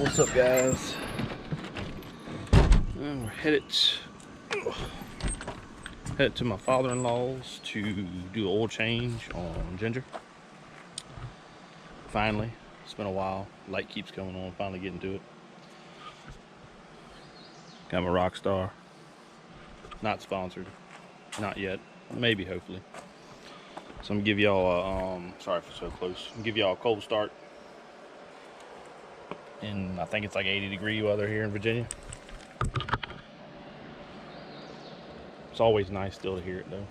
What's up, guys? And we're headed to my father-in-law's to do an oil change on Ginger. Finally, it's been a while. Light keeps coming on. Finally getting to it. Got my Rockstar. Not sponsored. Not yet. Maybe, hopefully. So I'm gonna give y'all a sorry for so close. I'm gonna give y'all a cold start. And I think it's like 80-degree weather here in Virginia. It's always nice still to hear it though.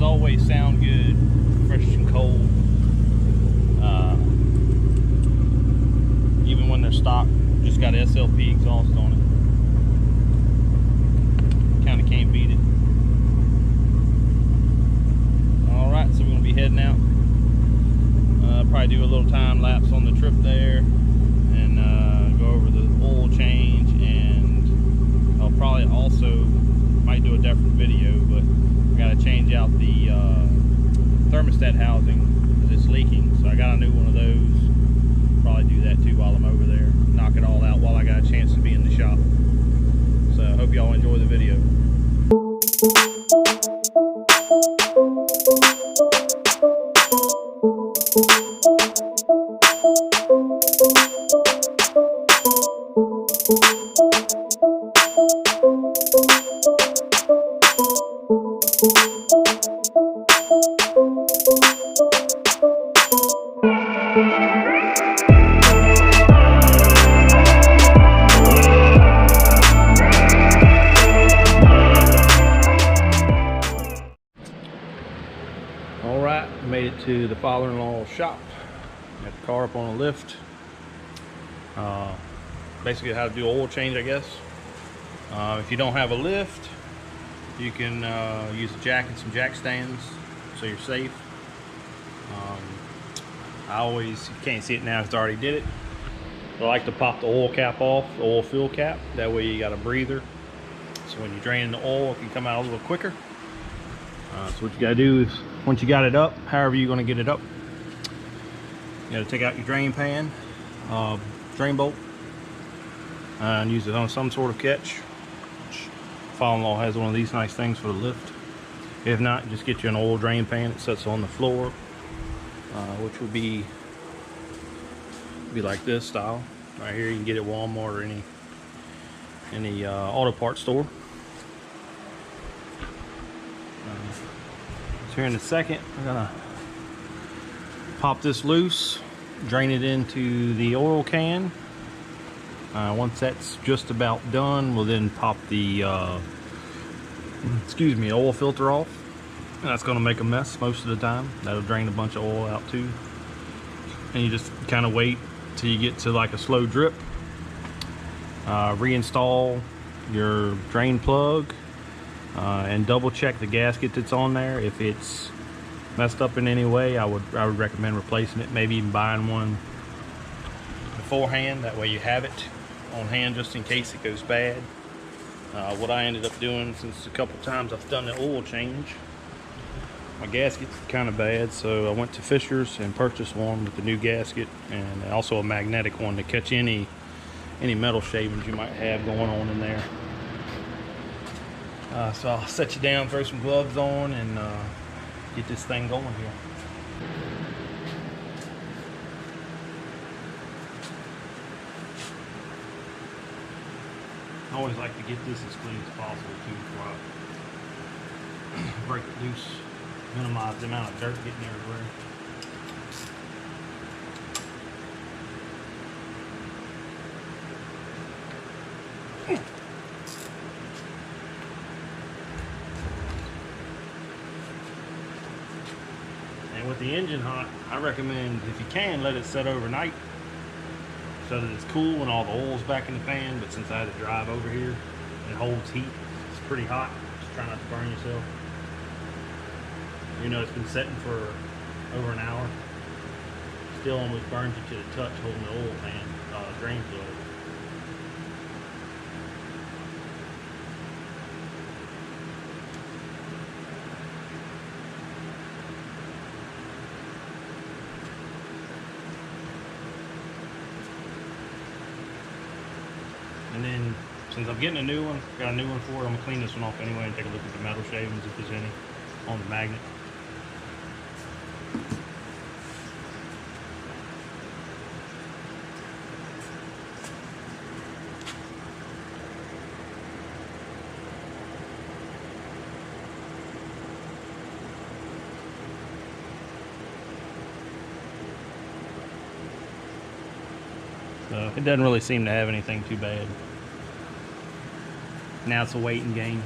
Always sound good, fresh and cold. Even when they're stock, just got SLP exhaust on it. Kind of can't beat it. All right, so we're gonna be heading out. Probably do a little time lapse on the trip there, and go over the oil change, and I'll probably also might do a different video, but I gotta change out the thermostat housing because it's leaking, so I got a new one of those. Probably do that too while I'm over there. Knock it all out while I got a chance to be in the shop. So I hope y'all enjoy the video. Alright, made it to the father-in-law's shop. Got the car up on a lift. Basically how to do oil change, I guess. If you don't have a lift, you can use a jack and some jack stands so you're safe. You can't see it now because I already did it. I like to pop the oil cap off, the oil fill cap. That way you got a breather. So when you drain the oil, it can come out a little quicker. So what you gotta do is, once you got it up, however you're gonna get it up, you gotta take out your drain pan, drain bolt, and use it on some sort of catch. Father-in-law has one of these nice things for the lift. If not, just get you an oil drain pan that sits on the floor, which will be like this style right here. You can get it at Walmart or any auto parts store. So here in a second, we're gonna pop this loose, drain it into the oil can. Once that's just about done, we'll then pop the oil filter off. And that's gonna make a mess most of the time. That'll drain a bunch of oil out too. And you just kind of wait till you get to like a slow drip. Reinstall your drain plug. And double check the gasket that's on there. If it's messed up in any way, I would recommend replacing it, maybe even buying one beforehand. That way you have it on hand just in case it goes bad. What I ended up doing, since a couple times I've done the oil change, my gasket's kind of bad, so I went to Fisher's and purchased one with the new gasket, and also a magnetic one to catch any metal shavings you might have going on in there. So I'll set you down, throw some gloves on, and get this thing going here. I always like to get this as clean as possible too before I break it loose, minimize the amount of dirt getting everywhere. the engine hot, I recommend, if you can, let it set overnight so that it's cool when all the oil's back in the pan. But since I had to drive over here, it holds heat. It's pretty hot. Just try not to burn yourself. You know, it's been setting for over an hour. Still almost burns you to the touch holding the oil pan, drain fluid. And then, since I'm getting a new one, got a new one for it, I'm gonna clean this one off anyway and take a look at the metal shavings if there's any on the magnet. It doesn't really seem to have anything too bad. Now it's a waiting game.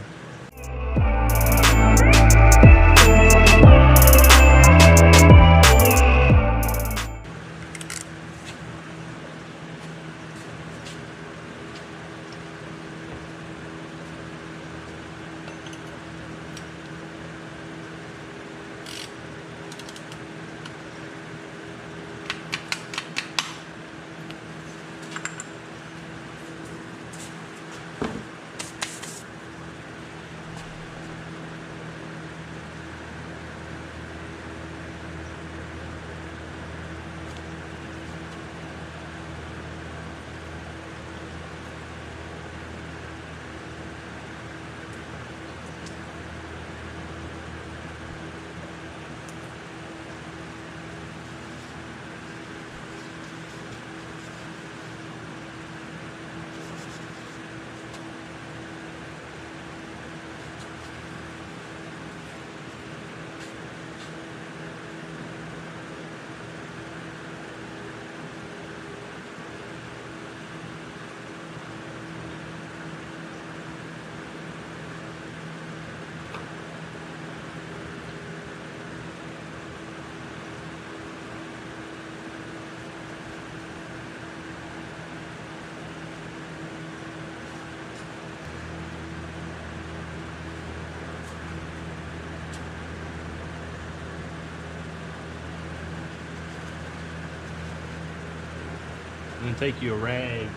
And then take you a rag,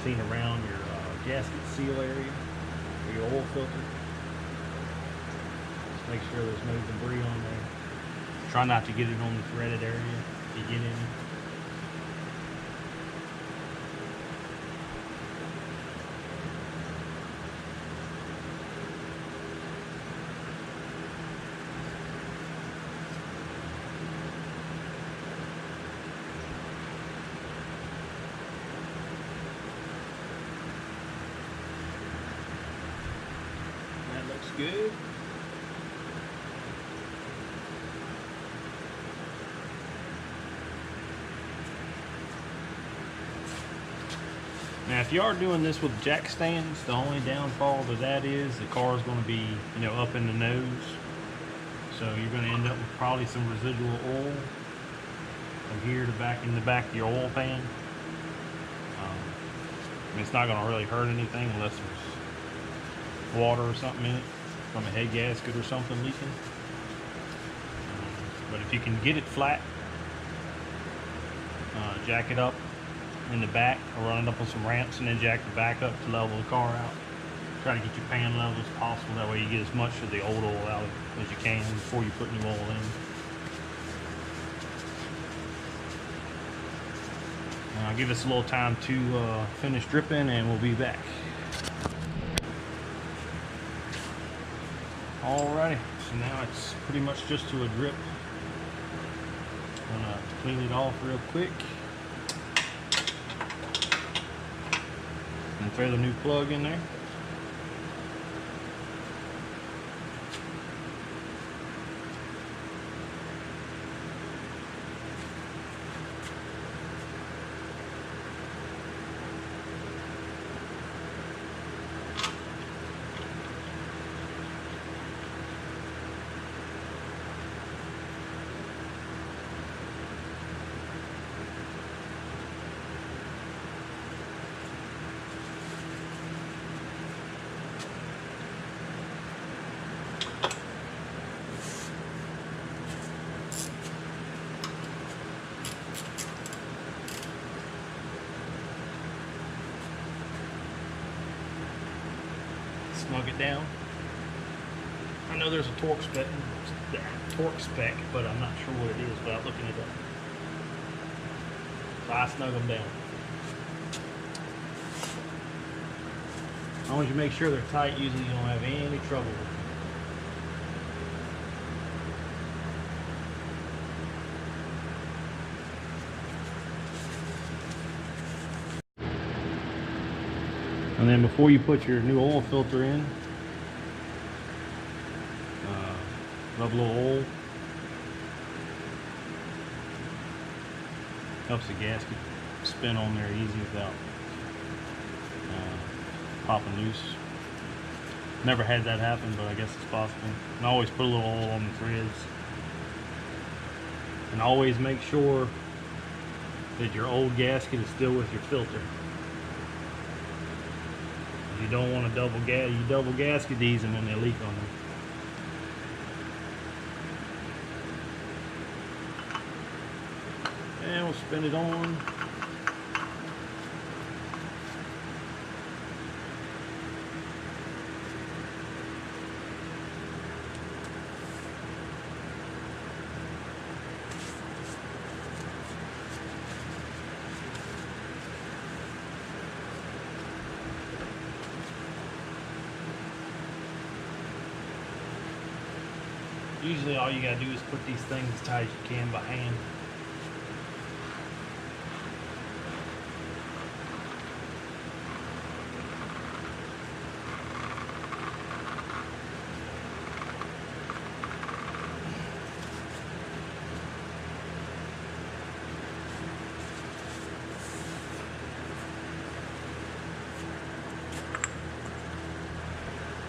clean around your gasket seal area or your oil filter. Just make sure there's no debris on there. Try not to get it on the threaded area if you get any. Good. Now, if you are doing this with jack stands, the only downfall to that is the car is going to be, you know, up in the nose. So you're going to end up with probably some residual oil from here to back in the back of your oil pan. I mean, it's not going to really hurt anything unless there's water or something in it from a head gasket or something leaking. But if you can get it flat, jack it up in the back or run it up on some ramps and then jack the back up to level the car out. Try to get your pan level as possible. That way you get as much of the old oil out as you can before you put new oil in. I'll give us a little time to finish dripping and we'll be back. Alrighty, so now it's pretty much just to a drip. I'm gonna clean it off real quick and throw the new plug in there. snug it down. I know there's a torque spec, but I'm not sure what it is without looking it up. So I snug them down. As long as you make sure they're tight, usually you don't have any trouble with them. And then before you put your new oil filter in, rub a little oil. Helps the gasket spin on there easy without popping loose. Never had that happen, but I guess it's possible. And always put a little oil on the threads. And always make sure that your old gasket is still with your filter. You don't want to double gasket these and then they leak on you. And we'll spin it on. Usually all you gotta do is put these things as tight as you can by hand.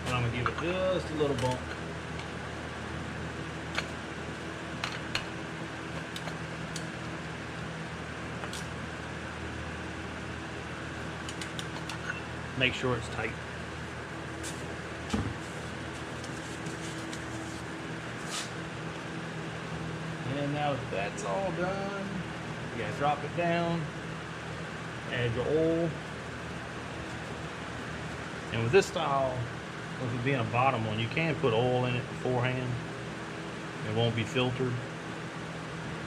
And I'm gonna give it just a little bump. Make sure it's tight. And now that that's all done, you gotta drop it down, add your oil. And with this style, with it being a bottom one, you can put oil in it beforehand. It won't be filtered,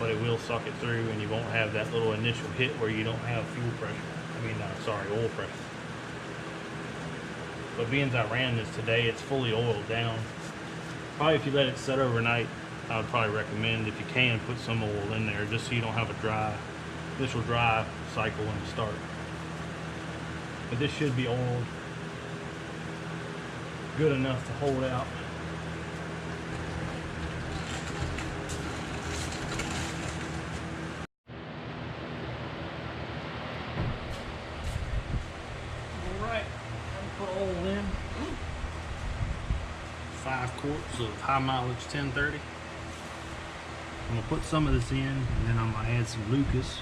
but it will suck it through and you won't have that little initial hit where you don't have fuel pressure. Oil pressure. But being I ran this today, it's fully oiled down. Probably if you let it set overnight, I would probably recommend, if you can, put some oil in there just so you don't have a initial dry cycle when you start. But this should be oiled good enough to hold out. Alright, put oil in. 5 quarts of high mileage 1030. I'm gonna put some of this in and then I'm gonna add some Lucas.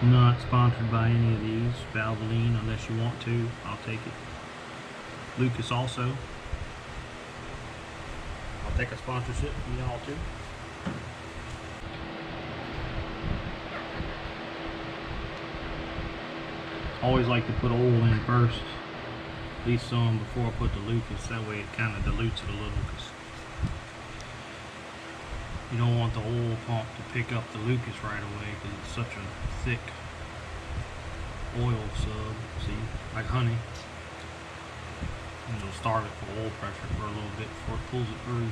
Not sponsored by any of these. Valvoline, unless you want to, I'll take it. Lucas also. I'll take a sponsorship from y'all too. Always like to put oil in first, at least some before I put the Lucas. That way it kind of dilutes it a little, because you don't want the oil pump to pick up the Lucas right away because it's such a thick oil sub. See, like honey. And it'll starve it for oil pressure for a little bit before it pulls it through.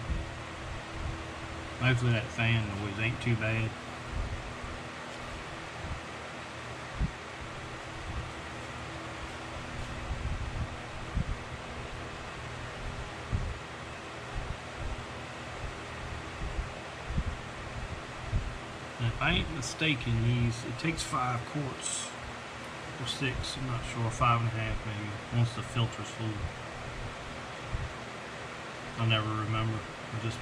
Hopefully that fan noise ain't too bad. If I ain't mistaken, it takes 5 quarts or 6, I'm not sure, 5.5 maybe, once the filter's full. I never remember. I just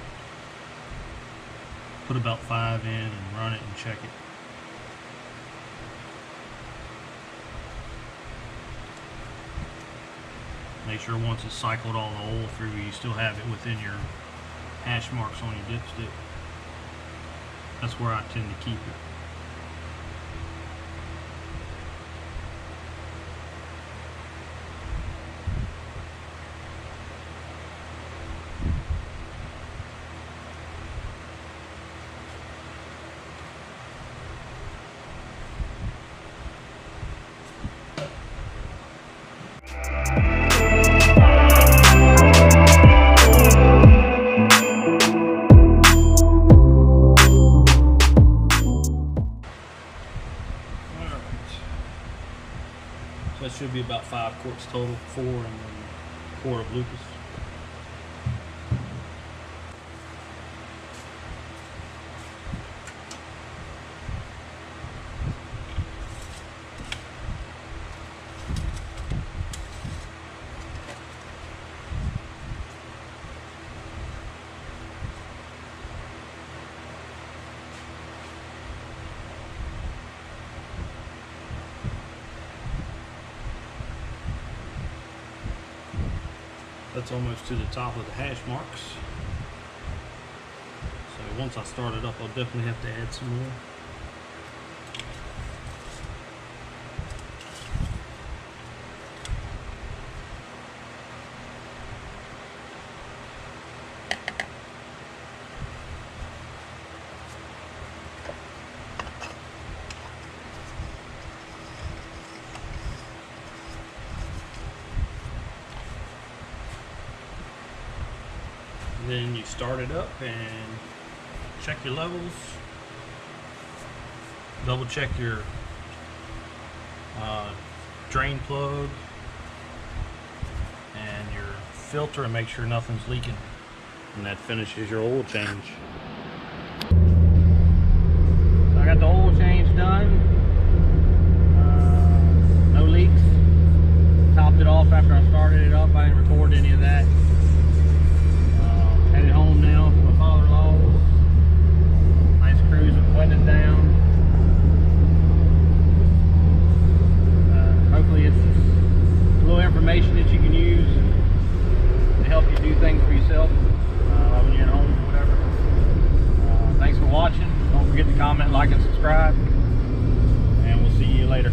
put about 5 in and run it and check it. Make sure once it's cycled all the oil through, you still have it within your hash marks on your dipstick. That's where I tend to keep it. That should be about 5 quarts total, 4 and then a quart of Lucas. That's almost to the top of the hash marks. So once I start it up, I'll definitely have to add some more. Then you start it up and check your levels. Double check your drain plug and your filter and make sure nothing's leaking. And that finishes your oil change. So I got the oil change done. No leaks. Topped it off after I started it up. I didn't record any of that. Headed home now to my father-in-law's. Nice cruise with windows down. Hopefully it's a little information that you can use to help you do things for yourself when you're at home or whatever. Thanks for watching. Don't forget to comment, like, and subscribe. And we'll see you later.